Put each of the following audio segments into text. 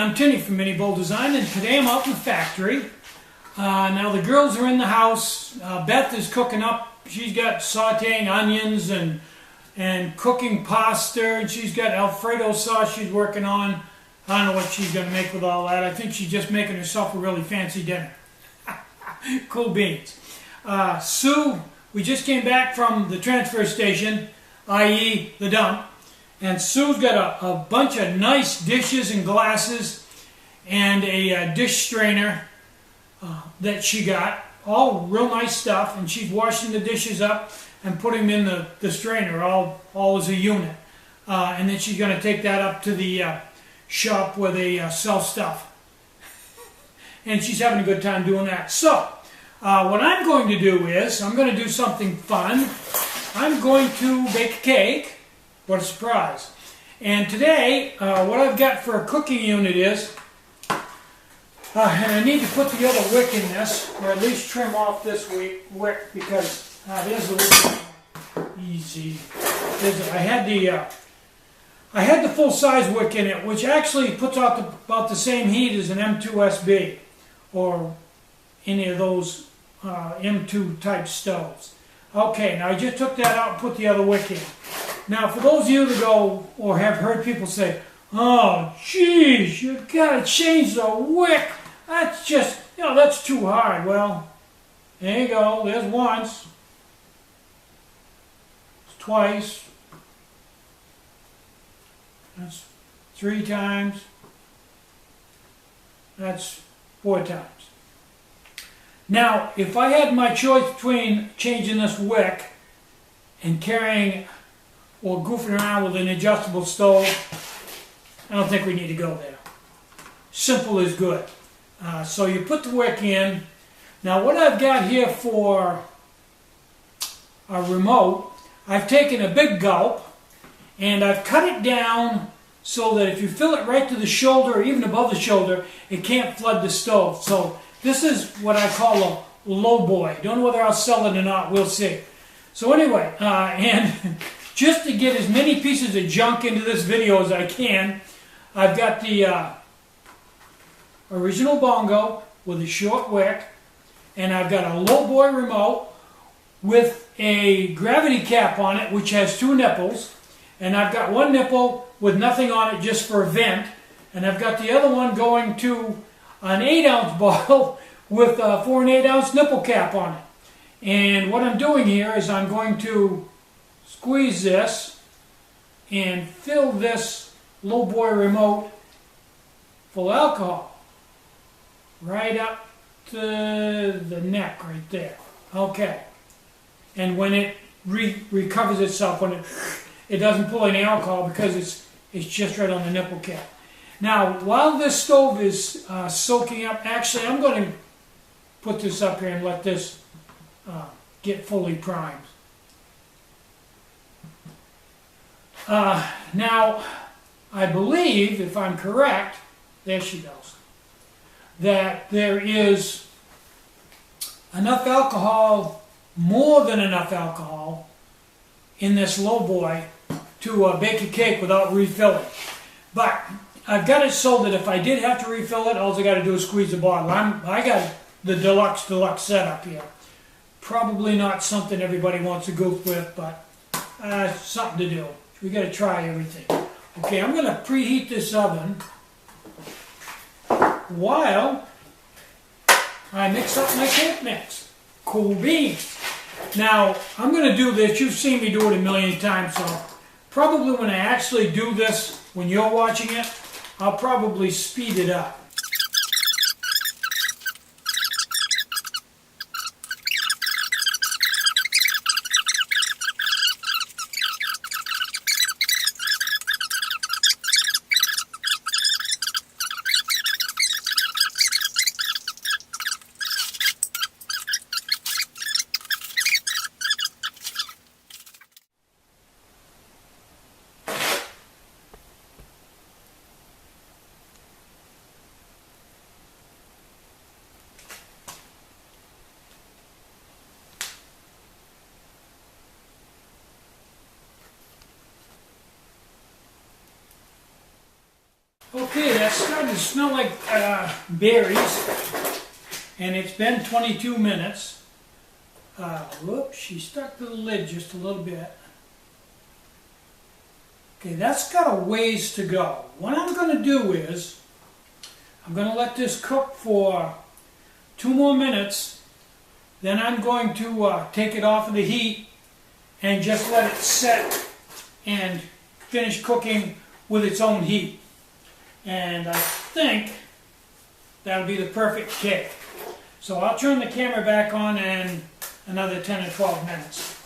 I'm Tinny from minibulldesign, and today I'm out in the factory. Now the girls are in the house. Beth is cooking up. She's got sauteing onions and cooking pasta, and she's got Alfredo sauce she's working on. I don't know what she's going to make with all that. I think she's just making herself a really fancy dinner. Cool beans. Sue, we just came back from the transfer station, i.e. the dump. And Sue's got a bunch of nice dishes and glasses and a dish strainer that she got. All real nice stuff. And she's washing the dishes up and putting them in the strainer, all as a unit. And then she's going to take that up to the shop where they sell stuff. And she's having a good time doing that. So, what I'm going to do is, I'm going to do something fun. I'm going to bake a cake. What a surprise. And today, what I've got for a cooking unit is, and I need to put the other wick in this, or at least trim off this wick, because there's a little easy. I had the full-size wick in it, which actually puts out about the same heat as an M2SB, or any of those M2 type stoves. Okay, now I just took that out and put the other wick in. Now, for those of you that go or have heard people say, "Oh, geez, you've got to change the wick. That's just, that's too hard." Well, there you go. There's once. Twice. That's 3 times. That's 4 times. Now, if I had my choice between changing this wick and carrying or goofing around with an adjustable stove, I don't think we need to go there. Simple is good. So you put the wick in. Now what I've got here for a remote, I've taken a big gulp and I've cut it down so that if you fill it right to the shoulder or even above the shoulder, it can't flood the stove. So this is what I call a low boy. Don't know whether I'll sell it or not, we'll see. So anyway, and just to get as many pieces of junk into this video as I can, I've got the original bongo with a short wick, and I've got a low boy remote with a gravity cap on it, which has 2 nipples, and I've got one nipple with nothing on it just for a vent, and I've got the other one going to an 8-ounce bottle with a 4 1/8-ounce nipple cap on it. And what I'm doing here is I'm going to squeeze this and fill this low boy remote full of alcohol right up to the neck right there. Okay. And when it recovers itself, when it doesn't pull any alcohol because it's just right on the nipple cap. Now, while this stove is soaking up, actually I'm going to put this up here and let this get fully primed. Now, I believe, if I'm correct, there she goes, that there is enough alcohol, more than enough alcohol, in this low boy to bake a cake without refilling. But I've got it so that if I did have to refill it, all I got to do is squeeze the bottle. I got the deluxe setup here. Probably not something everybody wants to goof with, but something to do. We got to try everything. Okay, I'm going to preheat this oven while I mix up my cake mix. Cool beans. Now, I'm going to do this. You've seen me do it a million times, so probably when I actually do this, when you're watching it, I'll probably speed it up. Okay, that's starting to smell like berries, and it's been 22 minutes. Whoops, she stuck to the lid just a little bit. Okay, that's got a ways to go. What I'm going to do is, I'm going to let this cook for 2 more minutes, then I'm going to take it off of the heat and just let it set and finish cooking with its own heat. And I think that'll be the perfect cake. So I'll turn the camera back on in another 10 or 12 minutes.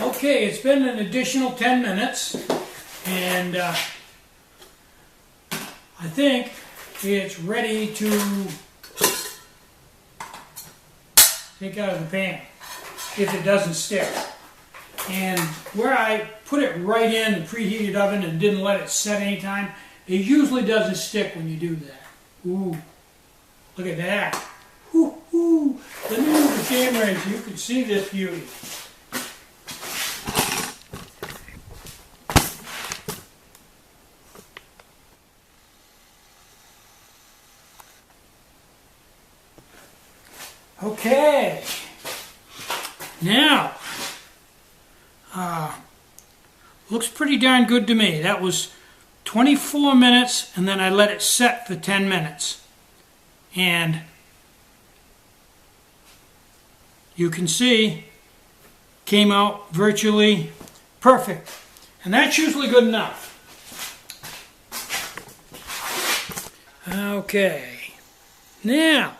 Okay, it's been an additional 10 minutes, and I think it's ready to take out of the pan if it doesn't stick. And where I put it right in the preheated oven and didn't let it set any time, it usually doesn't stick when you do that. Ooh, look at that. Ooh, ooh. Let me move the camera in so you can see this beauty. Okay, now, looks pretty darn good to me. That was 24 minutes, and then I let it set for 10 minutes. And you can see, came out virtually perfect. And that's usually good enough. Okay, now,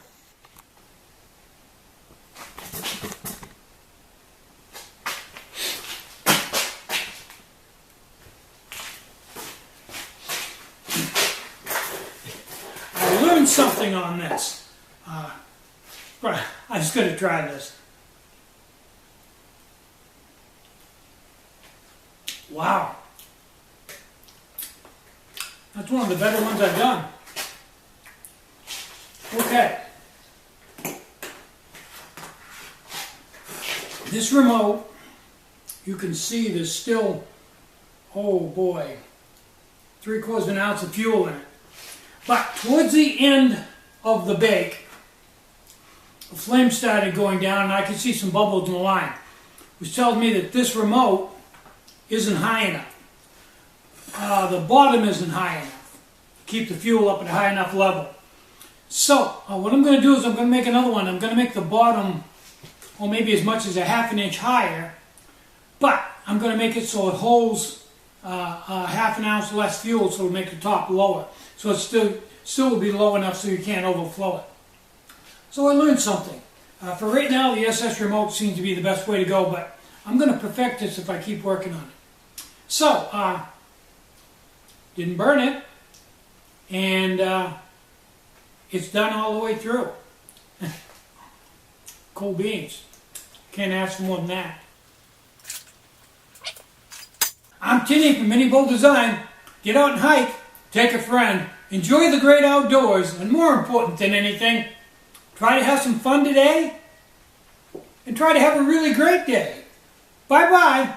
something on this. I'm just going to try this. Wow. That's one of the better ones I've done. Okay. This remote, you can see there's still, oh boy, 3/4 ounce of fuel in it. But towards the end of the bake, the flame started going down and I could see some bubbles in the line, which tells me that this remote isn't high enough. The bottom isn't high enough to keep the fuel up at a high enough level. So what I'm going to do is I'm going to make another one. I'm going to make the bottom, or maybe as much as a ½ an inch higher, but I'm going to make it so it holds ½ an ounce less fuel, so it'll make the top lower. So it still will be low enough so you can't overflow it. So I learned something. For right now, the SS remote seems to be the best way to go, but I'm going to perfect this if I keep working on it. So, didn't burn it, and it's done all the way through. Cool beans. Can't ask for more than that. I'm Tinny from minibulldesign. Get out and hike, take a friend, enjoy the great outdoors, and more important than anything, try to have some fun today, and try to have a really great day. Bye-bye.